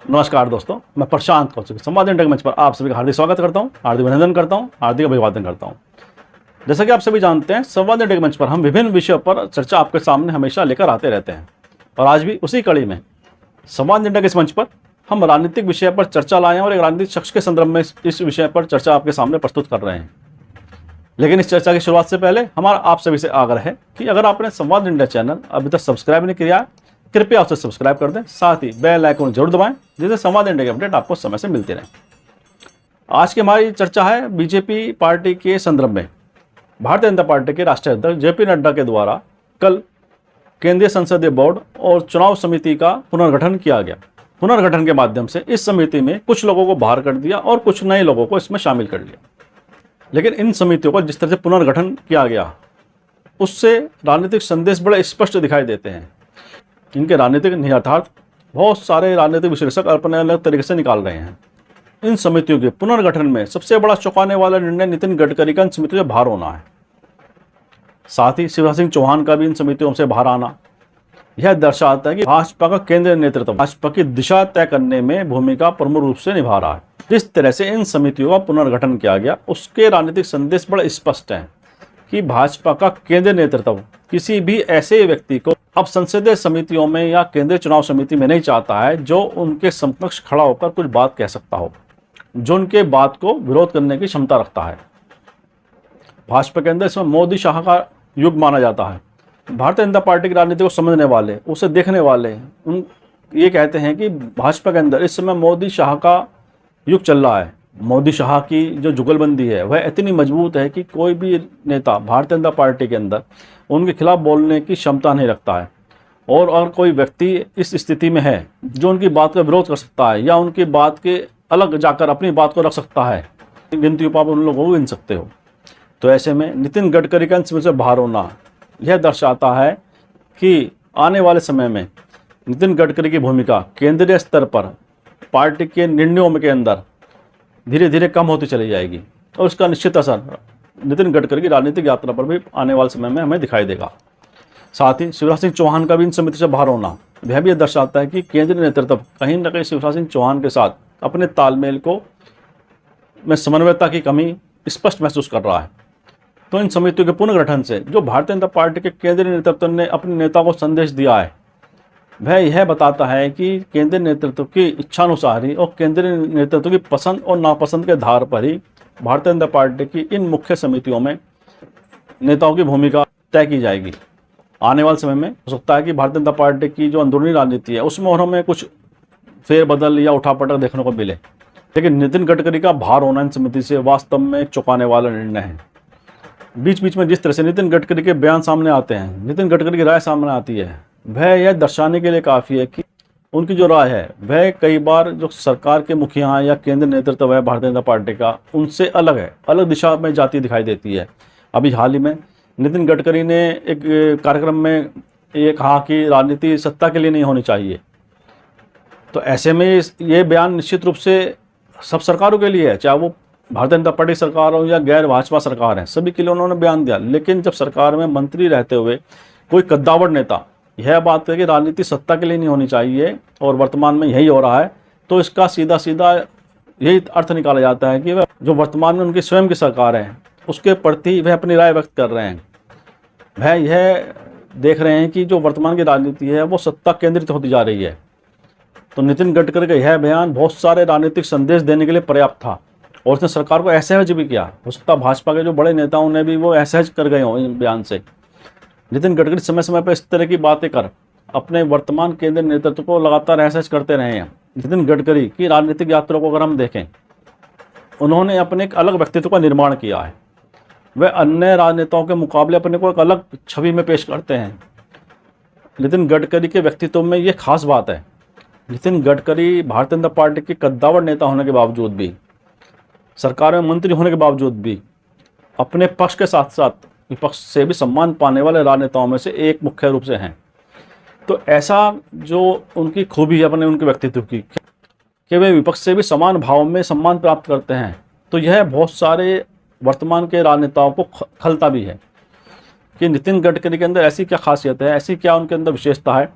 नमस्कार दोस्तों, मैं प्रशांत कौशिक संवाद इंडिया के मंच पर आप सभी का हार्दिक स्वागत करता हूं, हार्दिक अभिनंदन करता हूं, हार्दिक अभिवादन करता हूं। जैसा कि आप सभी जानते हैं, संवाद इंडिया के मंच पर हम विभिन्न विषयों पर चर्चा आपके सामने हमेशा लेकर आते रहते हैं और आज भी उसी कड़ी में संवाद इंडिया के इस मंच पर हम राजनीतिक विषय पर चर्चा लाए हैं और एक राजनीतिक शख्स के संदर्भ में इस विषय पर चर्चा आपके सामने प्रस्तुत कर रहे हैं। लेकिन इस चर्चा की शुरुआत से पहले हमारा आप सभी से आग्रह है कि अगर आपने संवाद इंडिया चैनल अभी तक सब्सक्राइब नहीं किया, कृपया उसे सब्सक्राइब कर दें, साथ ही बेल आइकन जरूर दबाएं जिससे संवाद इंडिया के अपडेट आपको समय से मिलते रहें। आज की हमारी चर्चा है बीजेपी पार्टी के संदर्भ में। भारतीय जनता पार्टी के राष्ट्रीय अध्यक्ष जेपी नड्डा के द्वारा कल केंद्रीय संसदीय बोर्ड और चुनाव समिति का पुनर्गठन किया गया। पुनर्गठन के माध्यम से इस समिति में कुछ लोगों को बाहर कर दिया और कुछ नए लोगों को इसमें शामिल कर लिया। लेकिन इन समितियों का जिस तरह से पुनर्गठन किया गया उससे राजनीतिक संदेश बड़े स्पष्ट दिखाई देते हैं। इनके राजनीतिक निहितार्थ बहुत सारे राजनीतिक विश्लेषक अपने अलग तरीके से निकाल रहे हैं। इन समितियों के पुनर्गठन में सबसे बड़ा चौंकाने वाला निर्णय नितिन गडकरी का इन समितियों से बाहर होना है। साथ ही शिवराज सिंह चौहान का भी इन समितियों से बाहर आना यह दर्शाता है कि भाजपा का केंद्रीय नेतृत्व भाजपा की दिशा तय करने में भूमिका प्रमुख रूप से निभा रहा है। जिस तरह से इन समितियों का पुनर्गठन किया गया उसके राजनीतिक संदेश बड़े स्पष्ट हैं कि भाजपा का केंद्रीय नेतृत्व किसी भी ऐसे व्यक्ति को अब संसदीय समितियों में या केंद्रीय चुनाव समिति में नहीं चाहता है जो उनके समकक्ष खड़ा होकर कुछ बात कह सकता हो, जो उनके बात को विरोध करने की क्षमता रखता है। भाजपा के अंदर इसमें मोदी शाह का युग माना जाता है। भारतीय जनता पार्टी की राजनीति को समझने वाले, उसे देखने वाले ये कहते हैं कि भाजपा के अंदर इस समय मोदी शाह का युग चल रहा है। मोदी शाह की जो जुगलबंदी है वह इतनी मजबूत है कि कोई भी नेता भारतीय जनता पार्टी के अंदर उनके खिलाफ बोलने की क्षमता नहीं रखता है। और अगर कोई व्यक्ति इस स्थिति में है जो उनकी बात का विरोध कर सकता है या उनकी बात के अलग जाकर अपनी बात को रख सकता है, गिनती आप उन लोगों को गिन सकते हो। तो ऐसे में नितिन गडकरी का इसमें से बाहर होना यह दर्शाता है कि आने वाले समय में नितिन गडकरी की भूमिका केंद्रीय स्तर पर पार्टी के निर्णयों के अंदर धीरे धीरे कम होती चली जाएगी और उसका निश्चित असर नितिन गडकरी की राजनीतिक यात्रा पर भी आने वाले समय में हमें दिखाई देगा। साथ ही शिवराज सिंह चौहान का भी इन समिति से बाहर होना यह भी दर्शाता है कि केंद्रीय नेतृत्व कहीं न कहीं शिवराज सिंह चौहान के साथ अपने तालमेल को में समन्वयता की कमी स्पष्ट महसूस कर रहा है। तो इन समितियों के पुनर्गठन से जो भारतीय जनता पार्टी के केंद्रीय नेतृत्व ने अपने नेता को संदेश दिया है वह यह बताता है कि केंद्रीय नेतृत्व की इच्छानुसार ही और केंद्रीय नेतृत्व की पसंद और नापसंद के आधार पर ही भारतीय जनता पार्टी की इन मुख्य समितियों में नेताओं की भूमिका तय की जाएगी। आने वाले समय में हो सकता है कि भारतीय जनता पार्टी की जो अंदरूनी राजनीति है उसमें और हमें कुछ फेरबदल या उठापटक देखने को मिले। लेकिन नितिन गडकरी का बाहर होना इन समिति से वास्तव में चौंकाने वाला निर्णय है। बीच बीच में जिस तरह से नितिन गडकरी के बयान सामने आते हैं, नितिन गडकरी की राय सामने आती है, वह यह दर्शाने के लिए काफ़ी है कि उनकी जो राय है वह कई बार जो सरकार के मुखिया हैं या केंद्रीय नेतृत्व है भारतीय जनता पार्टी का उनसे अलग है, अलग दिशा में जाती दिखाई देती है। अभी हाल ही में नितिन गडकरी ने एक कार्यक्रम में ये कहा कि राजनीति सत्ता के लिए नहीं होनी चाहिए। तो ऐसे में ये बयान निश्चित रूप से सब सरकारों के लिए है, चाहे वो भारतीय जनता पार्टी सरकार हो या गैर भाजपा सरकार है, सभी के लिए उन्होंने बयान दिया। लेकिन जब सरकार में मंत्री रहते हुए कोई कद्दावर नेता यह बात है कि राजनीति सत्ता के लिए नहीं होनी चाहिए और वर्तमान में यही हो रहा है, तो इसका सीधा सीधा यही अर्थ निकाला जाता है कि वह जो वर्तमान में उनकी स्वयं की सरकार है उसके प्रति वह अपनी राय व्यक्त कर रहे हैं। वह यह देख रहे हैं कि जो वर्तमान की राजनीति है वो सत्ता केंद्रित होती जा रही है। तो नितिन गडकरी का यह बयान बहुत सारे राजनीतिक संदेश देने के लिए पर्याप्त था और उसने सरकार को असहज भी किया। हो सकता भाजपा के जो बड़े नेताओं ने भी वो असहज कर गए हों इन बयान से। नितिन गडकरी समय समय पर इस तरह की बातें कर अपने वर्तमान केंद्रीय नेतृत्व को लगातार असहज करते रहे हैं। नितिन गडकरी की राजनीतिक यात्रा को अगर हम देखें, उन्होंने अपने एक अलग व्यक्तित्व का निर्माण किया है। वह अन्य राजनेताओं के मुकाबले अपने को एक अलग छवि में पेश करते हैं। नितिन गडकरी के व्यक्तित्व में ये खास बात है। नितिन गडकरी भारतीय जनता पार्टी के कद्दावर नेता होने के बावजूद भी, सरकार में मंत्री होने के बावजूद भी अपने पक्ष के साथ साथ विपक्ष से भी सम्मान पाने वाले राजनेताओं में से एक मुख्य रूप से हैं। तो ऐसा जो उनकी खूबी है अपने उनके व्यक्तित्व की कि वे विपक्ष से भी समान भाव में सम्मान प्राप्त करते हैं, तो यह बहुत सारे वर्तमान के राजनेताओं को खलता भी है कि नितिन गडकरी के अंदर ऐसी क्या खासियत है, ऐसी क्या उनके अंदर विशेषता है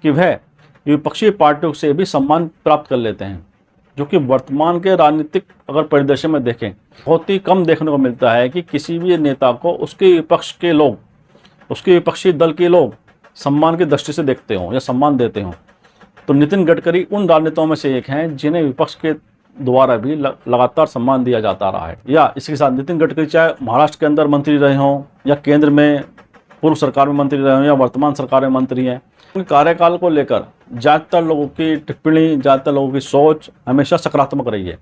कि वह विपक्षी पार्टियों से भी सम्मान प्राप्त कर लेते हैं, जो कि वर्तमान के राजनीतिक अगर परिदृश्य में देखें बहुत ही कम देखने को मिलता है कि किसी भी नेता को उसके विपक्ष के लोग, उसके विपक्षी दल के लोग सम्मान की दृष्टि से देखते हों या सम्मान देते हों। तो नितिन गडकरी उन राजनेताओं में से एक हैं जिन्हें विपक्ष के द्वारा भी लगातार सम्मान दिया जाता रहा है। या इसके साथ नितिन गडकरी चाहे महाराष्ट्र के अंदर मंत्री रहे हों या केंद्र में पूर्व सरकार में मंत्री रहे हों या वर्तमान सरकार में मंत्री हैं, उनके कार्यकाल को लेकर ज़्यादातर लोगों की टिप्पणी, ज़्यादातर लोगों की सोच हमेशा सकारात्मक रही है।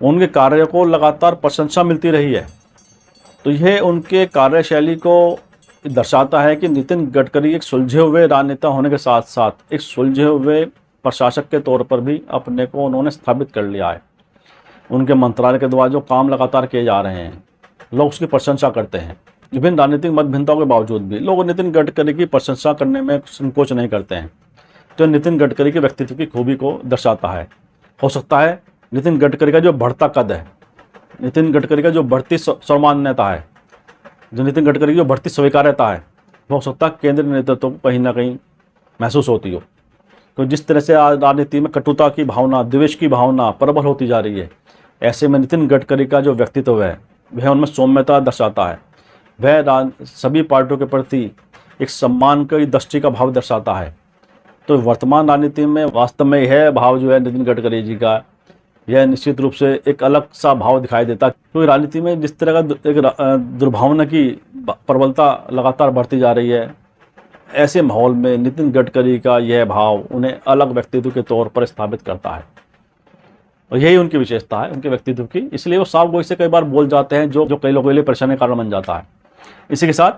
उनके कार्य को लगातार प्रशंसा मिलती रही है। तो यह उनके कार्यशैली को दर्शाता है कि नितिन गडकरी एक सुलझे हुए राजनेता होने के साथ साथ एक सुलझे हुए प्रशासक के तौर पर भी अपने को उन्होंने स्थापित कर लिया है। उनके मंत्रालय के द्वारा जो काम लगातार किए जा रहे हैं, लोग उसकी प्रशंसा करते हैं। विभिन्न राजनीतिक मतभिन्नताओं के बावजूद भी लोग नितिन गडकरी की प्रशंसा करने में संकोच नहीं करते हैं। तो नितिन गडकरी के व्यक्तित्व की खूबी को दर्शाता है। हो सकता है नितिन गडकरी का जो बढ़ता कद है, नितिन गडकरी का जो बढ़ती सर्वमान्यता है, जो नितिन गडकरी की जो बढ़ती स्वीकार्यता है, हो सकता है केंद्रीय नेतृत्व को कहीं ना कहीं महसूस होती हो। तो जिस तरह से आज राजनीति में कटुता की भावना, द्वेष की भावना प्रबल होती जा रही है, ऐसे में नितिन गडकरी का जो व्यक्तित्व है वह उनमें सौम्यता दर्शाता है। वह सभी पार्टियों के प्रति एक सम्मान की दृष्टि का भाव दर्शाता है। तो वर्तमान राजनीति में वास्तव में यह भाव जो है नितिन गडकरी जी का, यह निश्चित रूप से एक अलग सा भाव दिखाई देता है। क्योंकि राजनीति में जिस तरह का एक दुर्भावना की प्रबलता लगातार बढ़ती जा रही है, ऐसे माहौल में नितिन गडकरी का यह भाव उन्हें अलग व्यक्तित्व के तौर पर स्थापित करता है। और यही उनकी विशेषता है, उनके व्यक्तित्व की। इसलिए वो साफ गोई से कई बार बोल जाते हैं जो कई लोगों के लिए परेशानी का कारण बन जाता है। इसी के साथ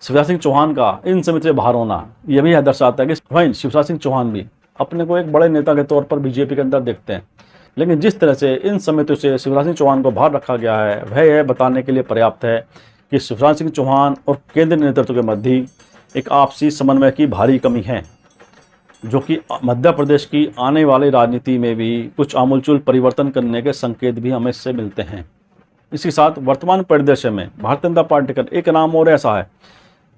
शिवराज सिंह चौहान का इन समिति से बाहर होना यह भी दर्शाता है कि वहीं शिवराज सिंह चौहान भी अपने को एक बड़े नेता के तौर पर बीजेपी के अंदर देखते हैं। लेकिन जिस तरह से इन समितियों से शिवराज सिंह चौहान को बाहर रखा गया है, वह यह बताने के लिए पर्याप्त है कि शिवराज सिंह चौहान और केंद्रीय नेतृत्व के मध्य एक आपसी समन्वय की भारी कमी है, जो कि मध्य प्रदेश की आने वाली राजनीति में भी कुछ आमूलचूल परिवर्तन करने के संकेत भी हमें इससे मिलते हैं। इसी साथ वर्तमान परिदृश्य में भारतीय जनता पार्टी का एक नाम और ऐसा है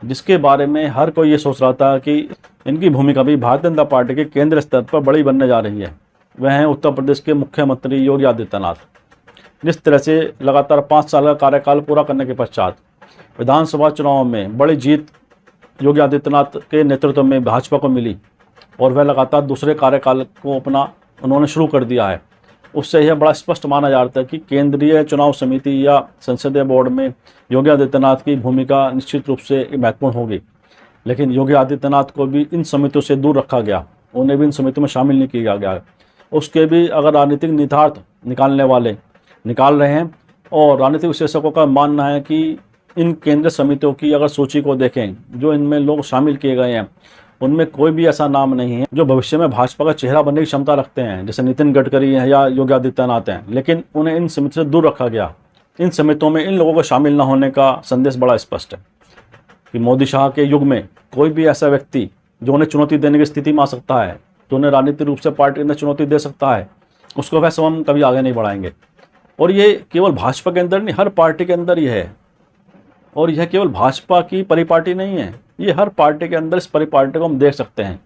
जिसके बारे में हर कोई ये सोच रहा था कि इनकी भूमिका भी भारतीय जनता पार्टी के केंद्र स्तर पर बड़ी बनने जा रही है। वह हैं उत्तर प्रदेश के मुख्यमंत्री योगी आदित्यनाथ। जिस तरह से लगातार 5 साल का कार्यकाल पूरा करने के पश्चात विधानसभा चुनाव में बड़ी जीत योगी आदित्यनाथ के नेतृत्व में भाजपा को मिली और वह लगातार दूसरे कार्यकाल को अपना उन्होंने शुरू कर दिया है, उससे यह बड़ा स्पष्ट माना जाता है कि केंद्रीय चुनाव समिति या संसदीय बोर्ड में योगी आदित्यनाथ की भूमिका निश्चित रूप से महत्वपूर्ण होगी। लेकिन योगी आदित्यनाथ को भी इन समितियों से दूर रखा गया, उन्हें भी इन समितियों में शामिल नहीं किया गया। उसके भी अगर राजनीतिक निहितार्थ निकालने वाले निकाल रहे हैं और राजनीतिक विशेषज्ञों का मानना है कि इन केंद्रीय समितियों की अगर सूची को देखें, जो इनमें लोग शामिल किए गए हैं, उनमें कोई भी ऐसा नाम नहीं है जो भविष्य में भाजपा का चेहरा बनने की क्षमता रखते हैं, जैसे नितिन गडकरी हैं या योगी आदित्यनाथ हैं। लेकिन उन्हें इन समिति से दूर रखा गया। इन समितियों में इन लोगों को शामिल न होने का संदेश बड़ा स्पष्ट है कि मोदी शाह के युग में कोई भी ऐसा व्यक्ति जो उन्हें चुनौती देने की स्थिति में आ सकता है, जो उन्हें राजनीतिक रूप से पार्टी के अंदर चुनौती दे सकता है, उसको वैसे हम कभी आगे नहीं बढ़ाएंगे। और ये केवल भाजपा के अंदर नहीं, हर पार्टी के अंदर ही है। और यह केवल भाजपा की परिपाटी नहीं है, ये हर पार्टी के अंदर इस परिपाटी को हम देख सकते हैं,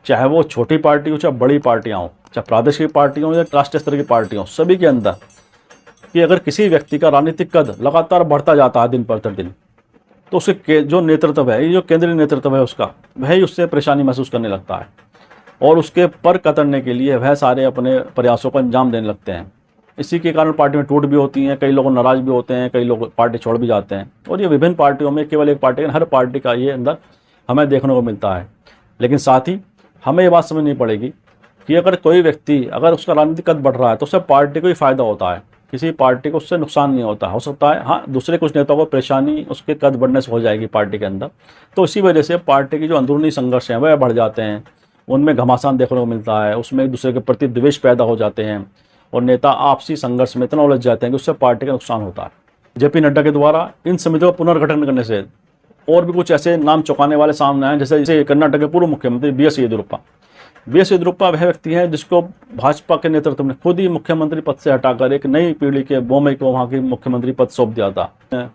चाहे वो छोटी पार्टी हो, चाहे बड़ी पार्टियाँ हों, चाहे प्रादेशिक पार्टी हों या राष्ट्रीय स्तर की पार्टी हों, सभी के अंदर कि अगर किसी व्यक्ति का राजनीतिक कद लगातार बढ़ता जाता है दिन प्रतिदिन, तो उसके जो नेतृत्व है, ये जो केंद्रीय नेतृत्व है उसका, वह ही उससे परेशानी महसूस करने लगता है और उसके पर कतरने के लिए वह सारे अपने प्रयासों को अंजाम देने लगते हैं। इसी के कारण पार्टी में टूट भी होती हैं, कई लोग नाराज भी होते हैं, कई लोग पार्टी छोड़ भी जाते हैं। और ये विभिन्न पार्टियों में केवल एक पार्टी, हर पार्टी का ये अंदर हमें देखने को मिलता है। लेकिन साथ ही हमें ये बात समझनी पड़ेगी कि अगर कोई व्यक्ति, अगर उसका राजनीतिक कद बढ़ रहा है तो उससे पार्टी को ही फायदा होता है, किसी पार्टी को उससे नुकसान नहीं होता। हो सकता है हाँ दूसरे कुछ नेताओं को परेशानी उसके कद बढ़ने से हो जाएगी पार्टी के अंदर, तो इसी वजह से पार्टी की जो अंदरूनी संघर्ष हैं वह बढ़ जाते हैं, उनमें घमासान देखने को मिलता है, उसमें एक दूसरे के प्रति द्वेष पैदा हो जाते हैं और नेता आपसी संघर्ष में इतना उलझ जाते हैं कि उससे पार्टी का नुकसान होता है। जेपी नड्डा के द्वारा इन समितियों का पुनर्गठन करने से और भी कुछ ऐसे नाम चौंकाने वाले सामने आए, जैसे कर्नाटक के पूर्व मुख्यमंत्री बीएस येदियुरप्पा। बीएस येदियुरप्पा वह व्यक्ति है जिसको भाजपा के नेतृत्व ने खुद ही मुख्यमंत्री पद से हटाकर एक नई पीढ़ी के बोम्बई को वहाँ की मुख्यमंत्री पद सौंप दिया था।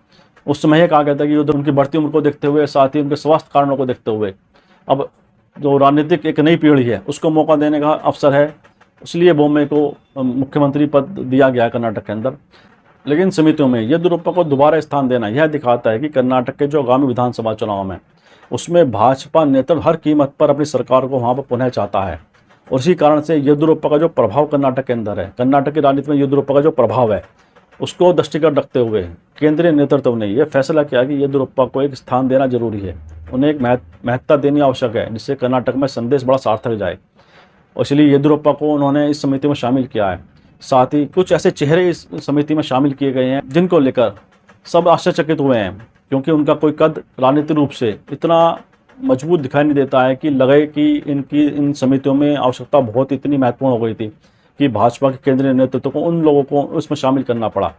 उस समय यह कहा गया था कि उनकी बढ़ती उम्र को देखते हुए, साथ ही उनके स्वास्थ्य कारणों को देखते हुए अब जो राजनीतिक एक नई पीढ़ी है उसको मौका देने का अवसर है, इसलिए बोम्मे को मुख्यमंत्री पद दिया गया है कर्नाटक के अंदर। लेकिन समितियों में येदियुरप्पा को दोबारा स्थान देना यह दिखाता है कि कर्नाटक के जो आगामी विधानसभा चुनाव में उसमें भाजपा नेतृत्व हर कीमत पर अपनी सरकार को वहाँ पर पुनः चाहता है, और इसी कारण से येदियुरप्पा का जो प्रभाव कर्नाटक के अंदर है, कर्नाटक की राजनीति में येदियुरप्पा का जो प्रभाव है उसको दृष्टिगत रखते हुए केंद्रीय नेतृत्व ने यह फैसला किया कि येदियुरप्पा को एक स्थान देना जरूरी है, उन्हें एक महत्ता देनी आवश्यक है, जिससे कर्नाटक में संदेश बड़ा सार्थक जाए। और इसलिए येदियुरप्पा को उन्होंने इस समिति में शामिल किया है। साथ ही कुछ ऐसे चेहरे इस समिति में शामिल किए गए हैं जिनको लेकर सब आश्चर्यचकित हुए हैं, क्योंकि उनका कोई कद राजनीतिक रूप से इतना मजबूत दिखाई नहीं देता है कि लगे कि इन समितियों में आवश्यकता बहुत इतनी महत्वपूर्ण हो गई थी कि भाजपा के केंद्रीय नेतृत्व को उन लोगों को उसमें शामिल करना पड़ा।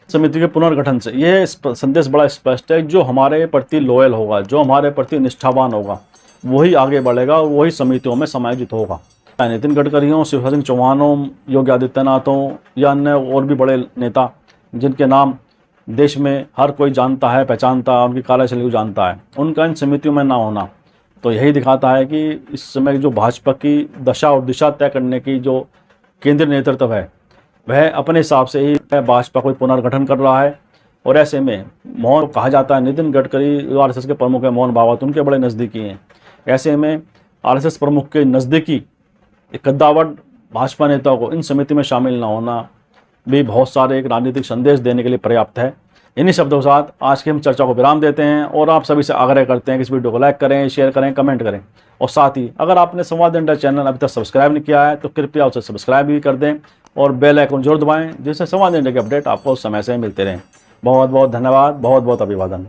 समिति के पुनर्गठन से यह संदेश बड़ा स्पष्ट है, जो हमारे प्रति लॉयल होगा, जो हमारे प्रति निष्ठावान होगा, वही आगे बढ़ेगा, वही समितियों में समायोजित होगा। नितिन गडकरी हों, शिवराज सिंह चौहान हों, योगी आदित्यनाथ हों या अन्य और भी बड़े नेता जिनके नाम देश में हर कोई जानता है, पहचानता है, उनकी कार्यशैली को जानता है, उनका इन समितियों में ना होना तो यही दिखाता है कि इस समय जो भाजपा की दशा और दिशा तय करने की जो केंद्रीय नेतृत्व है वह अपने हिसाब से ही भाजपा को पुनर्गठन कर रहा है। और ऐसे में मोहन कहा जाता है, नितिन गडकरी आरएसएस के प्रमुख है, मोहन भागवत उनके बड़े नज़दीकी हैं। ऐसे में आरएसएस प्रमुख के नज़दीकी एक कद्दावर भाजपा नेताओं को इन समिति में शामिल न होना भी बहुत सारे एक राजनीतिक संदेश देने के लिए पर्याप्त है। इन्हीं शब्दों के साथ आज की हम चर्चा को विराम देते हैं और आप सभी से आग्रह करते हैं कि इस वीडियो को लाइक करें, शेयर करें, कमेंट करें, और साथ ही अगर आपने संवाद इंडिया चैनल अभी तक सब्सक्राइब नहीं किया है तो कृपया उसे सब्सक्राइब भी कर दें और बेल आइकन जरूर दबाएं, जिससे संवाद इंडिया के अपडेट आपको समय से मिलते रहें। बहुत बहुत धन्यवाद, बहुत बहुत अभिवादन।